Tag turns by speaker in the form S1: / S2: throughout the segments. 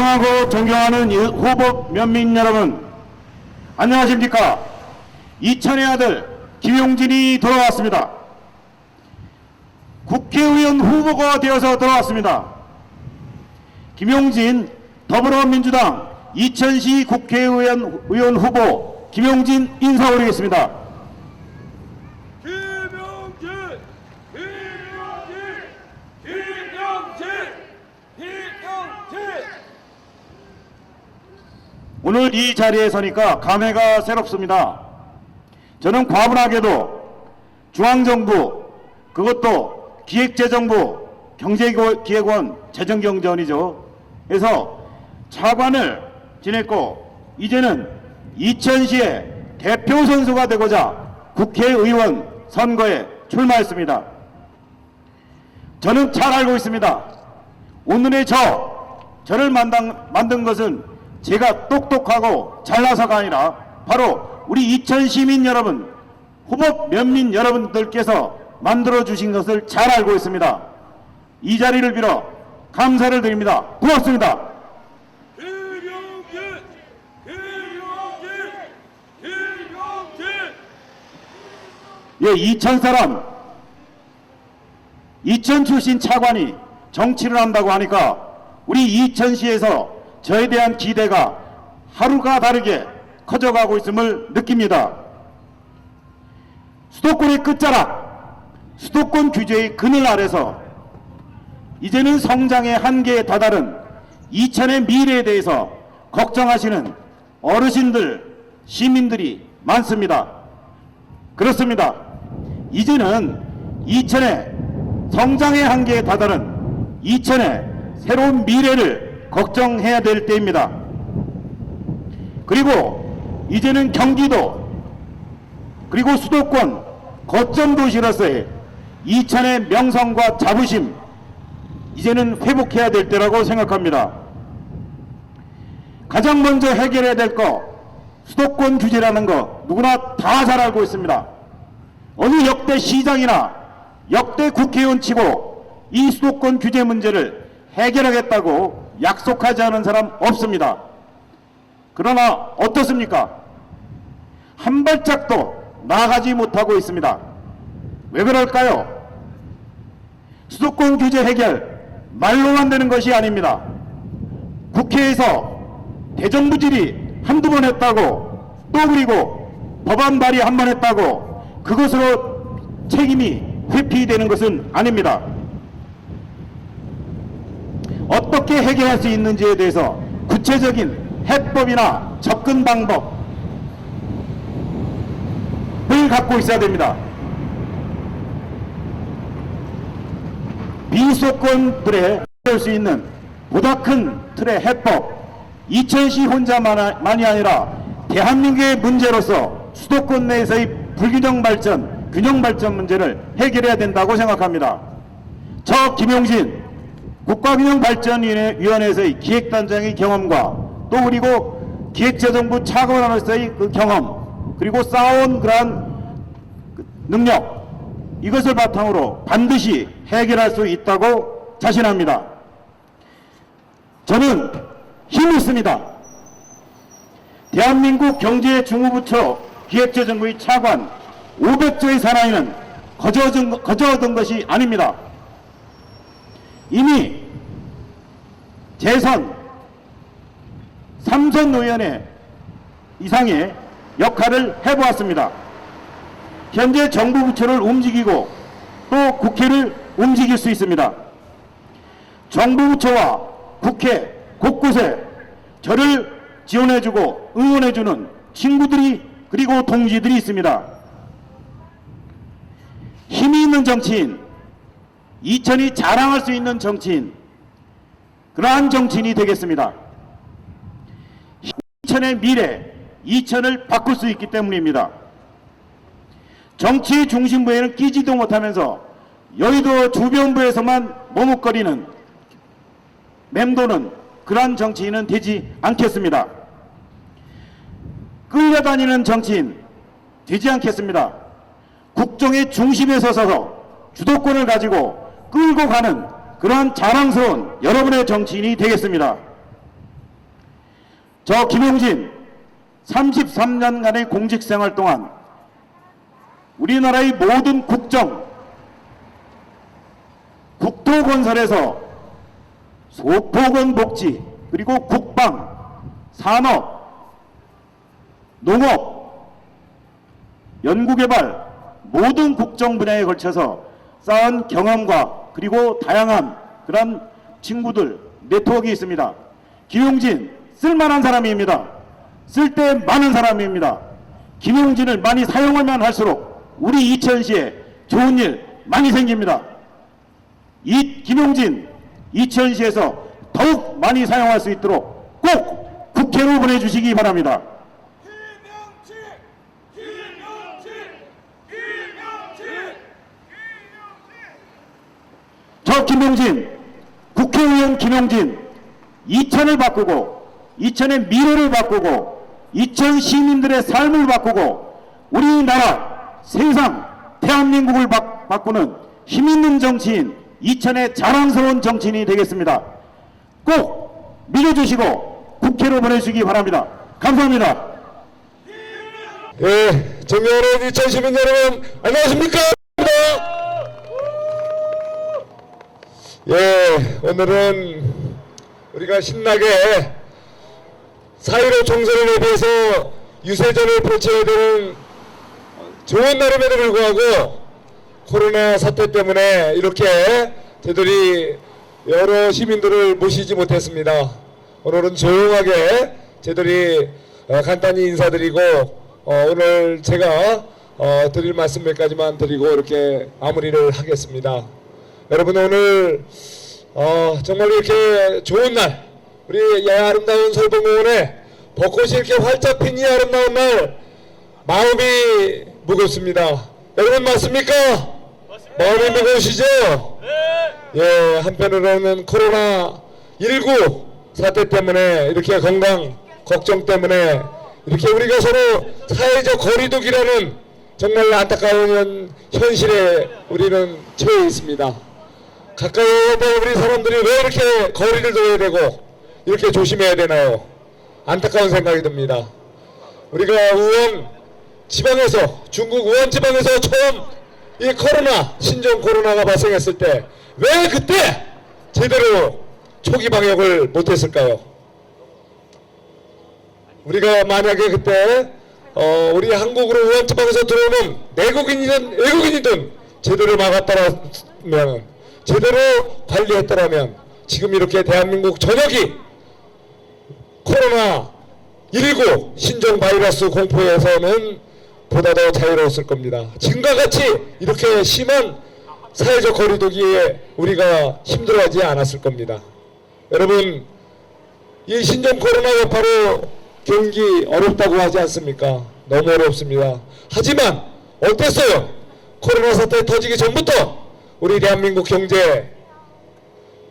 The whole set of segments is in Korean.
S1: 사랑하고 존경하는 후보 면민 여러분, 안녕하십니까? 이천의 아들 김용진이 돌아왔습니다. 국회의원 후보가 되어서 돌아왔습니다. 김용진 더불어민주당 이천시 국회의원 후보 김용진 인사 올리겠습니다. 오늘 이 자리에 서니까 감회가 새롭습니다. 저는 과분하게도 중앙정부, 그것도 기획재정부, 경제기획원, 재정경제원이죠. 해서 차관을 지냈고 이제는 이천시의 대표 선수가 되고자 국회의원 선거에 출마했습니다. 저는 잘 알고 있습니다. 오늘의 저를 만든 것은 제가 똑똑하고 잘나서가 아니라 바로 우리 이천 시민 여러분, 후보 면민 여러분들께서 만들어주신 것을 잘 알고 있습니다. 이 자리를 빌어 감사를 드립니다. 고맙습니다. 예, 이천 사람, 이천 출신 차관이 정치를 한다고 하니까 우리 이천시에서 저에 대한 기대가 하루가 다르게 커져가고 있음을 느낍니다. 수도권의 끝자락, 수도권 규제의 그늘 아래서 이제는 성장의 한계에 다다른 이천의 미래에 대해서 걱정하시는 어르신들, 시민들이 많습니다. 그렇습니다. 이제는 이천의 성장의 한계에 다다른 이천의 새로운 미래를 걱정해야 될 때입니다. 그리고 이제는 경기도 그리고 수도권 거점 도시로서의 이천의 명성과 자부심 이제는 회복해야 될 때라고 생각합니다. 가장 먼저 해결해야 될 거 수도권 규제라는 거 누구나 다 잘 알고 있습니다. 어느 역대 시장이나 역대 국회의원 치고 이 수도권 규제 문제를 해결하겠다고 약속하지 않은 사람 없습니다. 그러나 어떻습니까? 한 발짝도 나가지 못하고 있습니다. 왜 그럴까요? 수도권 규제 해결 말로만 되는 것이 아닙니다. 국회에서 대정부질이 한두 번 했다고 또 그리고 법안 발의 한 번 했다고 그것으로 책임이 회피되는 것은 아닙니다. 어떻게 해결할 수 있는지에 대해서 구체적인 해법이나 접근 방법을 갖고 있어야 됩니다. 비수도권들에 할 수 있는 보다 큰 틀의 해법, 이천시 혼자만이 아니라 대한민국의 문제로서 수도권 내에서의 불균형 발전, 균형 발전 문제를 해결해야 된다고 생각합니다. 저 김용진 국가균형발전위원회에서의 기획단장의 경험과 또 그리고 기획재정부 차관으로서의 그 경험 그리고 쌓아온 그러한 능력 이것을 바탕으로 반드시 해결할 수 있다고 자신합니다. 저는 힘이 있습니다. 대한민국 경제중후부처 기획재정부의 차관 500조의 사나이는 거저 얻은 것이 아닙니다. 이미 재선 3선 의원회 이상의 역할을 해보았습니다. 현재 정부 부처를 움직이고 또 국회를 움직일 수 있습니다. 정부 부처와 국회 곳곳에 저를 지원해주고 응원해주는 친구들이 그리고 동지들이 있습니다. 힘이 있는 정치인, 이천이 자랑할 수 있는 정치인, 그러한 정치인이 되겠습니다. 이천의 미래, 이천을 바꿀 수 있기 때문입니다. 정치의 중심부에는 끼지도 못하면서 여의도 주변부에서만 머뭇거리는 맴도는 그러한 정치인은 되지 않겠습니다. 끌려다니는 정치인 되지 않겠습니다. 국정의 중심에 서서 주도권을 가지고 끌고 가는 그러한 자랑스러운 여러분의 정치인이 되겠습니다. 저 김용진 33년간의 공직생활 동안 우리나라의 모든 국정, 국토건설에서 소포건복지, 그리고 국방, 산업, 농업, 연구개발 모든 국정 분야에 걸쳐서 쌓은 경험과 그리고 다양한 그런 친구들, 네트워크가 있습니다. 김용진 쓸만한 사람입니다. 쓸데 많은 사람입니다. 김용진을 많이 사용하면 할수록 우리 이천시에 좋은 일 많이 생깁니다. 이 김용진 이천시에서 더욱 많이 사용할 수 있도록 꼭 국회로 보내주시기 바랍니다. 저 김용진, 국회의원 김용진, 이천을 바꾸고 이천의 미래를 바꾸고 이천 시민들의 삶을 바꾸고 우리나라, 세상, 대한민국을 바꾸는 힘있는 정치인, 이천의 자랑스러운 정치인이 되겠습니다. 꼭 믿어주시고 국회로 보내주시기 바랍니다. 감사합니다.
S2: 예, 존경하는 이천 시민 여러분, 안녕하십니까? 예, 오늘은 우리가 신나게 4.15 총선을 대비해서 유세전을 펼쳐야 되는 좋은 날임에도 불구하고 코로나 사태 때문에 이렇게 저희들이 여러 시민들을 모시지 못했습니다. 오늘은 조용하게 저희들이 간단히 인사드리고 오늘 제가 드릴 말씀 몇 가지만 드리고 이렇게 마무리를 하겠습니다. 여러분, 오늘 정말 이렇게 좋은 날, 우리 아름다운 설동공원에 벚꽃이 이렇게 활짝 핀 이 아름다운 날, 마음이 무겁습니다. 여러분 맞습니까? 맞습니다. 마음이 무거우시죠? 네. 예, 한편으로는 코로나19 사태 때문에 이렇게 건강 걱정 때문에 이렇게 우리가 서로 사회적 거리두기라는 정말 안타까운 현실에 우리는 처해 있습니다. 가까이 오던 우리 사람들이 왜 이렇게 거리를 둬야 되고 이렇게 조심해야 되나요? 안타까운 생각이 듭니다. 우리가 우한 지방에서, 중국 우한 지방에서 처음 이 코로나, 신종 코로나가 발생했을 때 왜 그때 제대로 초기 방역을 못했을까요? 우리가 만약에 그때 우리 한국으로 우한 지방에서 들어오는 내국인이든 외국인이든 제대로 막았더라면, 제대로 관리했더라면 지금 이렇게 대한민국 전역이 코로나19 신종 바이러스 공포에서는 보다 더 자유로웠을 겁니다. 지금과 같이 이렇게 심한 사회적 거리두기에 우리가 힘들어하지 않았을 겁니다. 여러분, 이 신종 코로나 여파로 경기 어렵다고 하지 않습니까? 너무 어렵습니다. 하지만 어땠어요? 코로나 사태 터지기 전부터 우리 대한민국 경제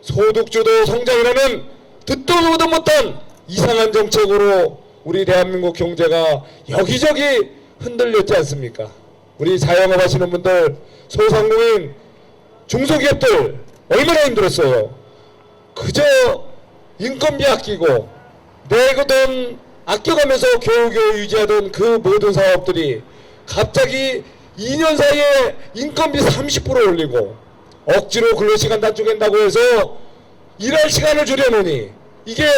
S2: 소득주도 성장이라는 듣도 보도 못한 이상한 정책으로 우리 대한민국 경제가 여기저기 흔들렸지 않습니까? 우리 자영업 하시는 분들, 소상공인, 중소기업들 얼마나 힘들었어요. 그저 인건비 아끼고 내 돈 아껴가면서 겨우겨우 유지하던 그 모든 사업들이 갑자기 2년 사이에 인건비 30% 올리고 억지로 근로시간 단축한다고 해서 일할 시간을 줄여놓으니 이게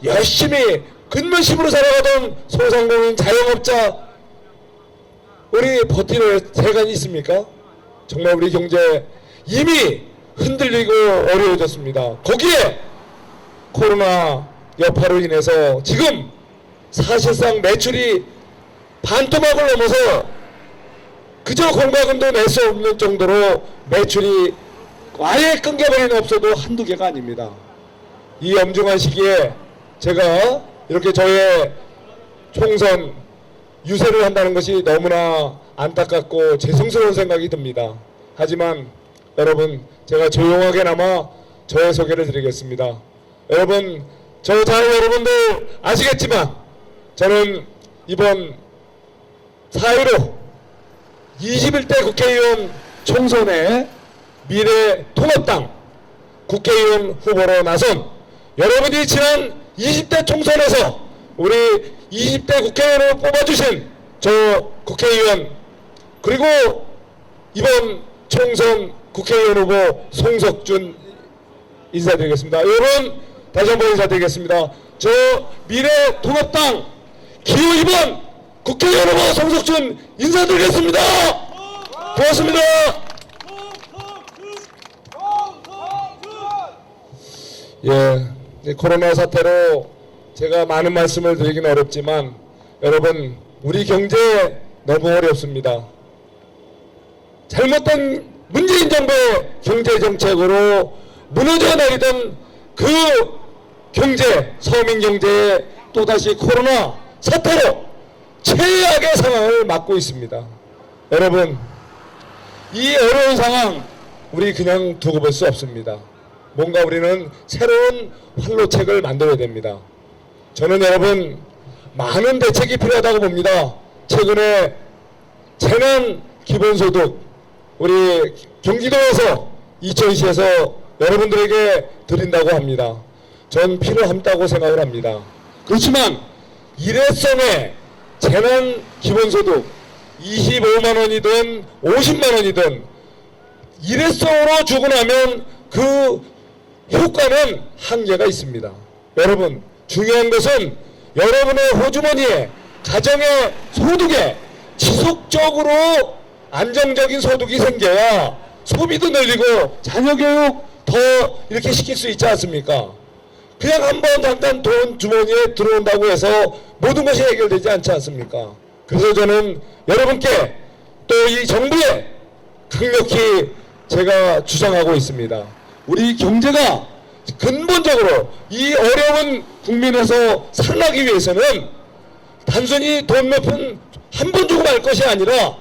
S2: 열심히 근무심으로 살아가던 소상공인 자영업자 우리 버티는 세간이 있습니까? 정말 우리 경제 이미 흔들리고 어려워졌습니다. 거기에 코로나 여파로 인해서 지금 사실상 매출이 반토막을 넘어서 그저 공과금도 낼 수 없는 정도로 매출이 아예 끊겨버리는 업소도 한두 개가 아닙니다. 이 엄중한 시기에 제가 이렇게 저의 총선 유세를 한다는 것이 너무나 안타깝고 죄송스러운 생각이 듭니다. 하지만 여러분, 제가 조용하게나마 저의 소개를 드리겠습니다. 여러분, 저 잘 여러분들 아시겠지만 저는 이번 4.15 21대 국회의원 총선에 미래통합당 국회의원 후보로 나선 여러분이 지난 20대 총선에서 우리 20대 국회의원으로 뽑아주신 저 국회의원, 그리고 이번 총선 국회의원 후보 송석준 인사드리겠습니다. 여러분 다시 한번 인사드리겠습니다. 저 미래통합당 기호 2번 국회의원 후보 송석준 인사드리겠습니다. 고맙습니다. 예, 이 코로나 사태로 제가 많은 말씀을 드리긴 어렵지만 여러분, 우리 경제 너무 어렵습니다. 잘못된 문재인 정부의 경제 정책으로 무너져 내리던 그 경제, 서민 경제에 또다시 코로나 사태로 최악의 상황을 맞고 있습니다. 여러분, 이 어려운 상황 우리 그냥 두고 볼 수 없습니다. 뭔가 우리는 새로운 활로책을 만들어야 됩니다. 저는 여러분, 많은 대책이 필요하다고 봅니다. 최근에 재난 기본소득 우리 경기도에서 이천시에서 여러분들에게 드린다고 합니다. 전 필요하다고 생각을 합니다. 그렇지만 일회성의 재난 기본소득 25만 원이든 50만 원이든 일회성으로 주고 나면 그 효과는 한계가 있습니다. 여러분, 중요한 것은 여러분의 호주머니에, 가정의 소득에 지속적으로 안정적인 소득이 생겨야 소비도 늘리고 자녀 교육 더 이렇게 시킬 수 있지 않습니까? 그냥 한번 잠깐 돈 주머니에 들어온다고 해서 모든 것이 해결되지 않지 않습니까? 그래서 저는 여러분께 또 이 정부에 강력히 제가 주장하고 있습니다. 우리 경제가 근본적으로 이 어려운 국민에서 살아나기 위해서는 단순히 돈 몇 푼 한 번 주고 말 것이 아니라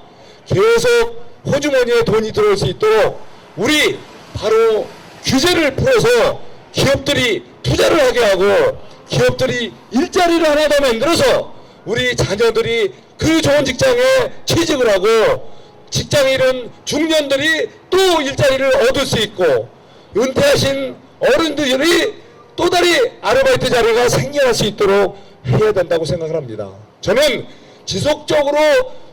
S2: 계속 호주머니에 돈이 들어올 수 있도록 우리 바로 규제를 풀어서 기업들이 투자를 하게 하고 기업들이 일자리를 하나 더 만들어서 우리 자녀들이 그 좋은 직장에 취직을 하고 직장 잃은 중년들이 또 일자리를 얻을 수 있고 은퇴하신 어른들이 또 다른 아르바이트 자리가 생겨날 수 있도록 해야 된다고 생각을 합니다. 저는 지속적으로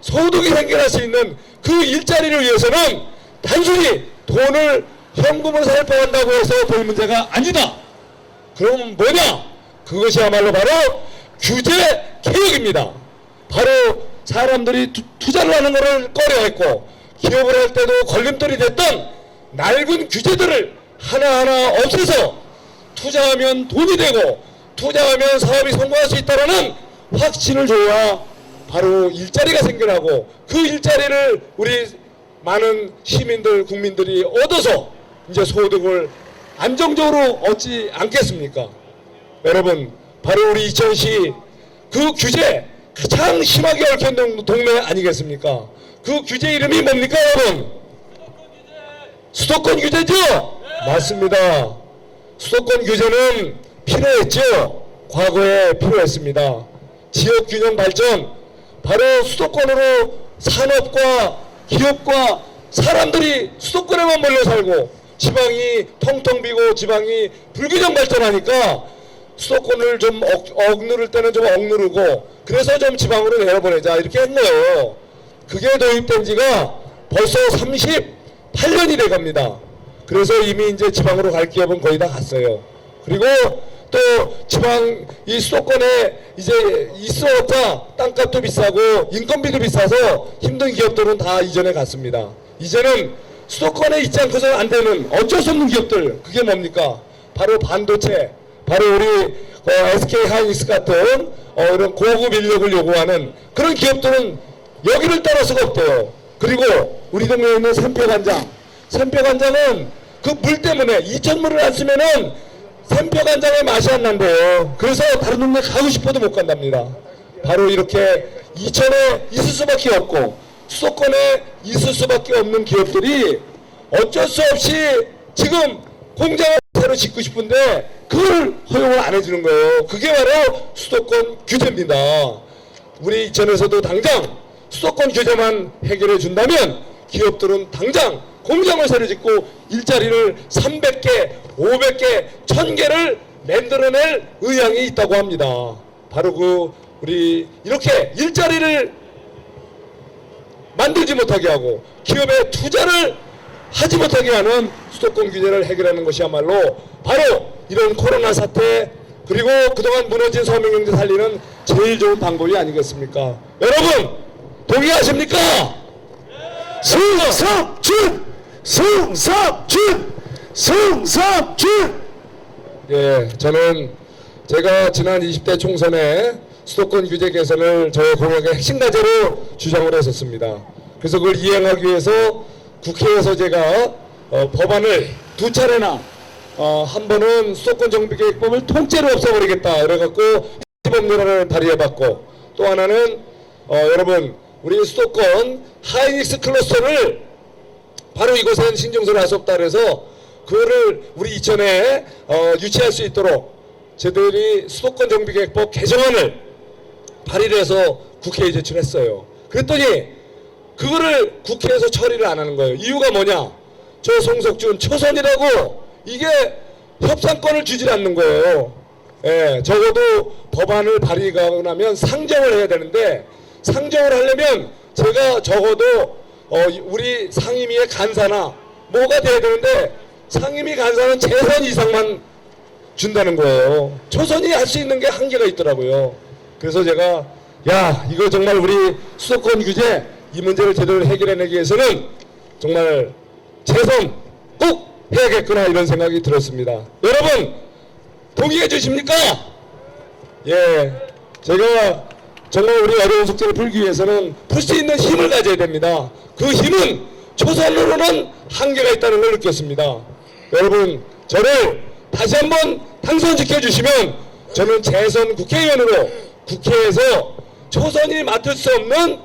S2: 소득이 생겨날 수 있는 그 일자리를 위해서는 단순히 돈을 현금으로 살포한다고 해서 될 문제가 아니다. 그럼 뭐냐? 그것이야말로 바로 규제 개혁입니다. 바로 사람들이 투자를 하는 것을 꺼려했고 기업을 할 때도 걸림돌이 됐던 낡은 규제들을 하나하나 없애서 투자하면 돈이 되고 투자하면 사업이 성공할 수 있다는 확신을 줘야 바로 일자리가 생겨나고 그 일자리를 우리 많은 시민들, 국민들이 얻어서 이제 소득을 안정적으로 얻지 않겠습니까? 여러분, 바로 우리 이천시 그 규제 가장 심하게 얽혀있는 동네 아니겠습니까? 그 규제 이름이 뭡니까, 여러분? 수도권 규제죠? 네. 맞습니다. 수도권 규제는 필요했죠? 과거에 필요했습니다. 지역균형 발전, 바로 수도권으로 산업과 기업과 사람들이 수도권에만 몰려 살고 지방이 텅텅 비고 지방이 불균형 발전하니까 수도권을 좀 억누를 때는 좀 억누르고 그래서 좀 지방으로 내려보내자 이렇게 한 거예요. 그게 도입된 지가 벌써 38년이 돼 갑니다. 그래서 이미 이제 지방으로 갈 기업은 거의 다 갔어요. 그리고 또 지방 이 수도권에 이제 있어왔자 땅값도 비싸고 인건비도 비싸서 힘든 기업들은 다 이전에 갔습니다. 이제는 수도권에 있지 않고서는 안 되는 어쩔 수 없는 기업들, 그게 뭡니까? 바로 반도체, 바로 우리 SK 하이닉스 같은 이런 고급 인력을 요구하는 그런 기업들은 여기를 따를 수가 없대요. 그리고 우리 동네에 있는 샘표간장, 샘표간장은 그 물 때문에 이천물을 안 쓰면은 샘표간장의 맛이 안 난대요. 그래서 다른 동네 가고 싶어도 못 간답니다. 바로 이렇게 이천에 있을 수밖에 없고 수도권에 있을 수밖에 없는 기업들이 어쩔 수 없이 지금 공장을 새로 짓고 싶은데 그걸 허용을 안 해주는 거예요. 그게 바로 수도권 규제입니다. 우리 이천에서도 당장 수도권 규제만 해결해 준다면 기업들은 당장 공장을 새로 짓고 일자리를 300개, 500개, 1000개를 만들어낼 의향이 있다고 합니다. 바로 우리 이렇게 일자리를 만들지 못하게 하고 기업에 투자를 하지 못하게 하는 수도권 규제를 해결하는 것이야말로 바로 이런 코로나 사태 그리고 그동안 무너진 서민경제 살리는 제일 좋은 방법이 아니겠습니까? 여러분 동의하십니까?
S1: 승석준! 승석준! 승석준!
S2: 예, 저는 제가 지난 20대 총선에 수도권 규제 개선을 저의 공약의 핵심 과제로 주장을 했었습니다. 그래서 그걸 이행하기 위해서 국회에서 제가 법안을 두 차례나 한 번은 수도권 정비계획법을 통째로 없애버리겠다 이래갖고 법률안을 발의해봤고 또 하나는 여러분 우리 수도권 하이닉스 클러스터를 바로 이곳엔 신증소를 할 수 없다 그래서 그거를 우리 이천에 유치할 수 있도록 저희들이 수도권 정비계획법 개정안을 발의를 해서 국회에 제출했어요. 그랬더니 그거를 국회에서 처리를 안 하는 거예요. 이유가 뭐냐? 저 송석준 초선이라고 이게 협상권을 주질 않는 거예요. 예, 적어도 법안을 발의하고 나면 상정을 해야 되는데 상정을 하려면 제가 적어도 우리 상임위의 간사나 뭐가 돼야 되는데 상임위 간사는 재선 이상만 준다는 거예요. 초선이 할 수 있는 게 한계가 있더라고요. 그래서 제가 야 이거 정말 우리 수도권 규제 이 문제를 제대로 해결해내기 위해서는 정말 재선 꼭 해야겠구나 이런 생각이 들었습니다. 여러분 동의해 주십니까? 예, 제가 정말 우리 어려운 숙제를 풀기 위해서는 풀 수 있는 힘을 가져야 됩니다. 그 힘은 초선으로는 한계가 있다는 걸 느꼈습니다. 여러분 저를 다시 한번 당선시켜 주시면 저는 재선 국회의원으로 국회에서 초선이 맡을 수 없는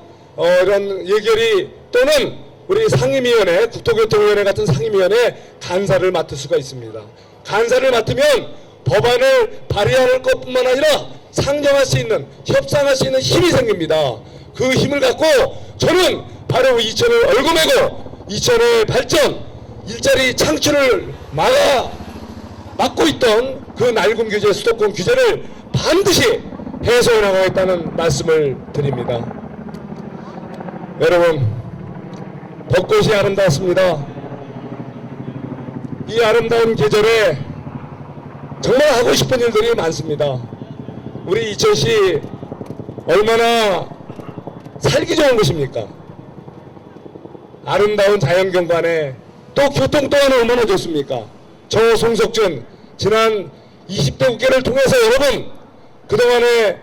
S2: 이런 예결위 또는 우리 상임위원회 국토교통위원회 같은 상임위원회 간사를 맡을 수가 있습니다. 간사를 맡으면 법안을 발의할 것뿐만 아니라 상정할 수 있는 협상할 수 있는 힘이 생깁니다. 그 힘을 갖고 저는 바로 이천을 얼고매고 이천의 발전 일자리 창출을 막고 있던 그 낡은 규제 수도권 규제를 반드시 해소해 나가겠다는 말씀을 드립니다. 여러분 벚꽃이 아름답습니다. 이 아름다운 계절에 정말 하고 싶은 일들이 많습니다. 우리 이천시 얼마나 살기 좋은 곳입니까? 아름다운 자연경관에 또 교통 또한 얼마나 좋습니까? 저 송석준 지난 20대 국회를 통해서 여러분 그동안에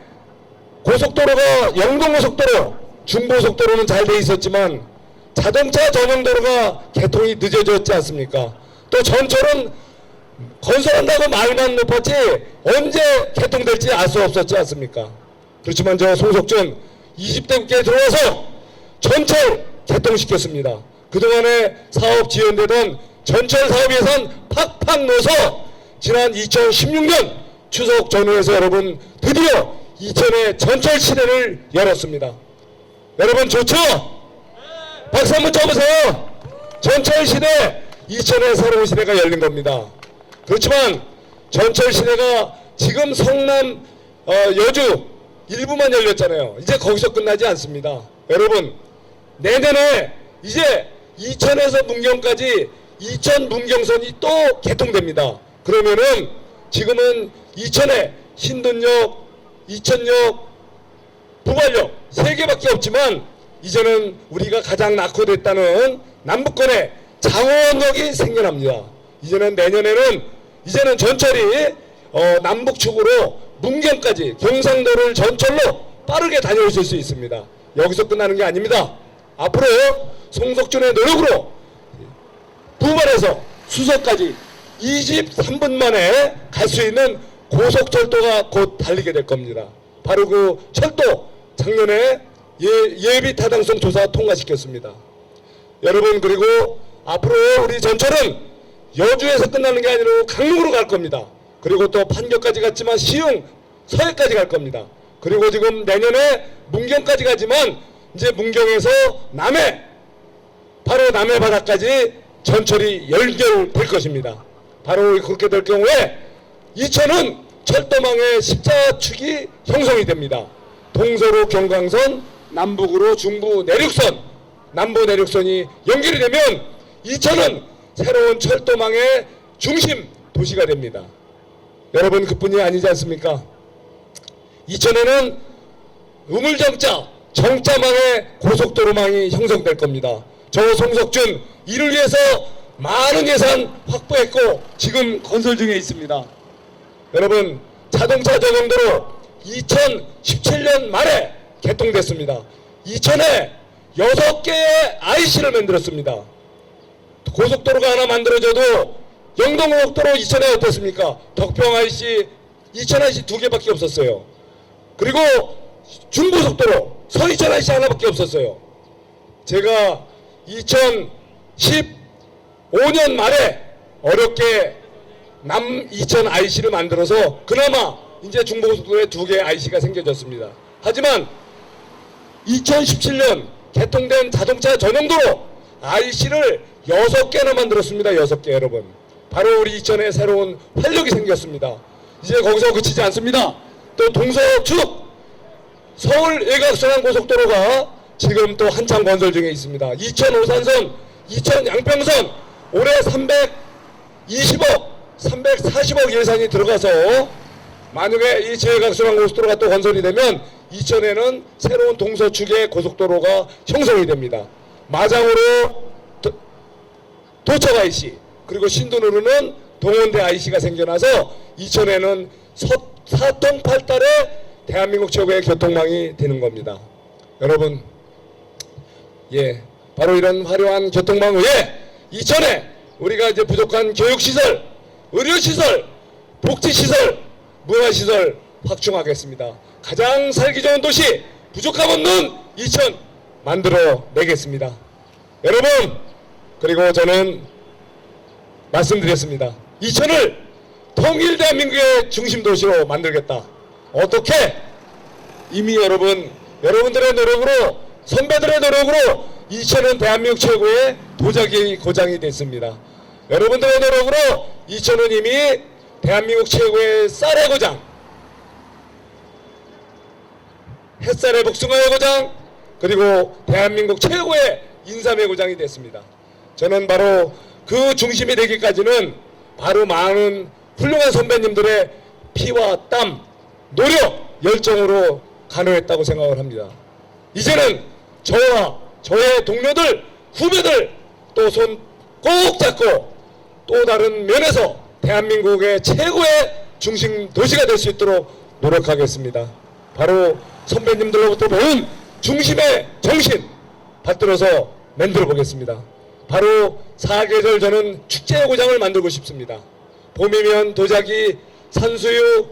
S2: 고속도로가 영동고속도로 중고속도로는 잘 돼 있었지만 자동차 전용도로가 개통이 늦어졌지 않습니까? 또 전철은 건설한다고 말만 높았지 언제 개통될지 알 수 없었지 않습니까? 그렇지만 저 송석준 20대 국회에 들어와서 전철 개통시켰습니다. 그동안에 사업 지연되던 전철 사업 예산 팍팍 넣어서 지난 2016년 추석 전후에서 여러분 드디어 이천의 전철 시대를 열었습니다. 여러분 좋죠? 박수 한번 쳐보세요. 전철 시대 이천의 새로운 시대가 열린 겁니다. 그렇지만 전철 시대가 지금 성남 여주 일부만 열렸잖아요. 이제 거기서 끝나지 않습니다. 여러분 내년에 이제 이천에서 문경까지 이천 문경선이 또 개통됩니다. 그러면은 지금은 이천에 신돈역, 이천역, 부발역 3개밖에 없지만 이제는 우리가 가장 낙후됐다는 남북권에 장원역이 생겨납니다. 이제는 내년에는 이제는 전철이 남북축으로 문경까지 경상도를 전철로 빠르게 다녀오실 수 있습니다. 여기서 끝나는 게 아닙니다. 앞으로 송석준의 노력으로 부발에서 수서까지 23분 만에 갈 수 있는 고속철도가 곧 달리게 될 겁니다. 바로 그 철도 작년에 예비 타당성 조사 통과시켰습니다. 여러분 그리고 앞으로 우리 전철은 여주에서 끝나는 게 아니라 강릉으로 갈 겁니다. 그리고 또 판교까지 갔지만 시흥, 서해까지 갈 겁니다. 그리고 지금 내년에 문경까지 가지만 이제 문경에서 남해, 바로 남해 바다까지 전철이 연결될 것입니다. 바로 그렇게 될 경우에 이천은 철도망의 십자축이 형성이 됩니다. 동서로 경강선, 남북으로 중부 내륙선, 남부 내륙선이 연결이 되면 이천은 새로운 철도망의 중심 도시가 됩니다. 여러분, 그뿐이 아니지 않습니까? 이천에는 우물정자, 정자망의 고속도로망이 형성될 겁니다. 저 송석준 이를 위해서 많은 예산 확보했고 지금 건설 중에 있습니다. 여러분, 자동차 전용도로 2017년 말에 개통됐습니다. 이천에 6개의 IC를 만들었습니다. 고속도로가 하나 만들어져도 영동고속도로 이천에 어떻습니까? 덕평 IC, 이천 IC 2개밖에 없었어요. 그리고 중부속도로 서이천 IC 하나밖에 없었어요. 제가 2015년 말에 어렵게 남이천 IC를 만들어서 그나마 이제 중부고속도로에 2개의 IC가 생겨졌습니다. 하지만 2017년 개통된 자동차 전용도로 IC를 6개나 만들었습니다. 6개 여러분. 바로 우리 이천에 새로운 활력이 생겼습니다. 이제 거기서 그치지 않습니다. 또 동서축 서울 외곽순환 고속도로가 지금 또 한참 건설 중에 있습니다. 이천 오산선, 이천 양평선 올해 320억, 340억 예산이 들어가서 만약에 이 제외곽순환 고속도로가 또 건설이 되면 이천에는 새로운 동서축의 고속도로가 형성이 됩니다. 마장으로 도척 IC, 그리고 신도로는 동원대 IC가 생겨나서 이천에는 사통팔달의 대한민국 최고의 교통망이 되는 겁니다. 여러분, 바로 이런 화려한 교통망 외에 이천에 우리가 이제 부족한 교육시설, 의료시설, 복지시설, 문화시설 확충하겠습니다. 가장 살기 좋은 도시, 부족함 없는 이천 만들어 내겠습니다. 여러분, 그리고 저는 말씀드렸습니다. 이천을 통일 대한민국의 중심 도시로 만들겠다. 어떻게? 이미 여러분들의 노력으로, 선배들의 노력으로 이천은 대한민국 최고의 도자기 고장이 됐습니다. 여러분들의 노력으로 이천은 이미 대한민국 최고의 쌀의 고장, 햇살의 복숭아의 고장, 그리고 대한민국 최고의 인삼의 고장이 됐습니다. 저는 바로 그 중심이 되기까지는 바로 많은 훌륭한 선배님들의 피와 땀, 노력, 열정으로 가능했다고 생각을 합니다. 이제는 저와 저의 동료들, 후배들 또 손 꼭 잡고 또 다른 면에서 대한민국의 최고의 중심 도시가 될 수 있도록 노력하겠습니다. 바로 선배님들로부터 배운 중심의 정신 받들어서 만들어 보겠습니다. 바로 사계절 저는 축제의 고장을 만들고 싶습니다. 봄이면 도자기, 산수유,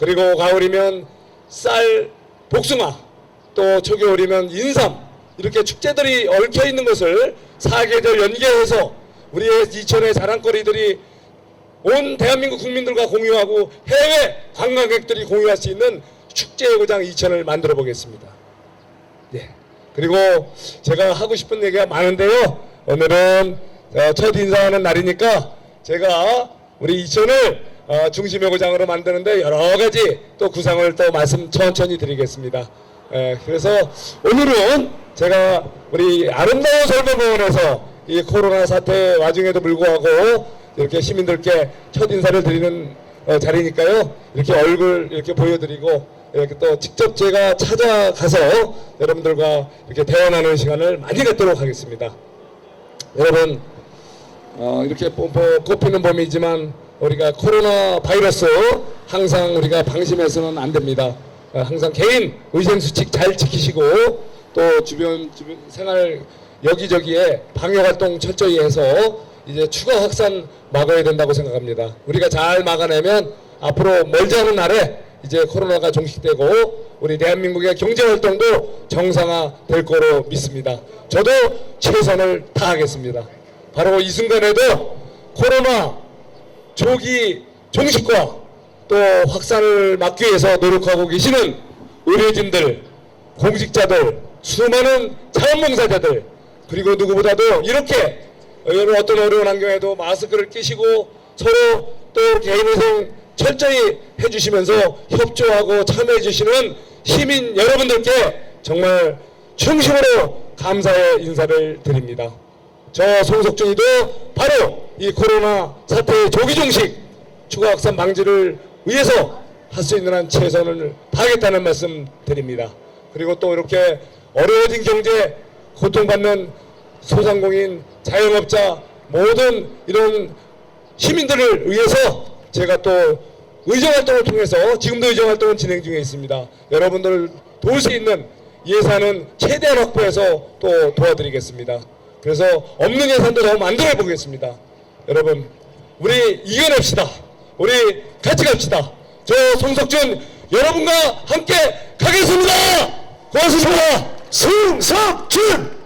S2: 그리고 가을이면 쌀, 복숭아, 또 초겨울이면 인삼, 이렇게 축제들이 얽혀 있는 것을 사계절 연계해서 우리의 이천의 자랑거리들이 온 대한민국 국민들과 공유하고 해외 관광객들이 공유할 수 있는 축제의 고장 이천을 만들어 보겠습니다. 그리고 제가 하고 싶은 얘기가 많은데요. 오늘은 첫 인사하는 날이니까 제가 우리 이천을 중심의 고장으로 만드는데 여러 가지 또 구상을 또 말씀 천천히 드리겠습니다. 그래서 오늘은 제가 우리 아름다운 설명공원에서 이 코로나 사태 와중에도 불구하고 이렇게 시민들께 첫 인사를 드리는 자리니까요. 이렇게 얼굴 이렇게 보여드리고 이렇게 또 직접 제가 찾아가서 여러분들과 이렇게 대화 나누는 시간을 많이 갖도록 하겠습니다. 여러분, 이렇게 꽃피는 봄이지만 우리가 코로나 바이러스 항상 우리가 방심해서는 안 됩니다. 항상 개인 위생수칙 잘 지키시고 또 주변 생활 여기저기에 방역활동 철저히 해서 이제 추가 확산 막아야 된다고 생각합니다. 우리가 잘 막아내면 앞으로 멀지 않은 날에 이제 코로나가 종식되고 우리 대한민국의 경제활동도 정상화 될 거로 믿습니다. 저도 최선을 다하겠습니다. 바로 이 순간에도 코로나 조기 종식과 또 확산을 막기 위해서 노력하고 계시는 의료진들, 공직자들, 수많은 자원봉사자들, 그리고 누구보다도 이렇게 어떤 어려운 환경에도 마스크를 끼시고 서로 또 개인위생 철저히 해주시면서 협조하고 참여해주시는 시민 여러분들께 정말 충심으로 감사의 인사를 드립니다. 저 송석준이도 바로 이 코로나 사태의 조기 종식, 추가 확산 방지를 위해서 할 수 있는 한 최선을 다하겠다는 말씀 드립니다. 그리고 또 이렇게 어려워진 경제, 고통받는 소상공인, 자영업자, 모든 이런 시민들을 위해서 제가 또 의정활동을 통해서 지금도 의정활동은 진행 중에 있습니다. 여러분들을 도울 수 있는 예산은 최대한 확보해서 또 도와드리겠습니다. 그래서 없는 예산도 더 만들어 보겠습니다. 여러분, 우리 이겨냅시다. 우리 같이 갑시다. 저 송석준 여러분과 함께 가겠습니다. 고맙습니다.
S1: 송석준!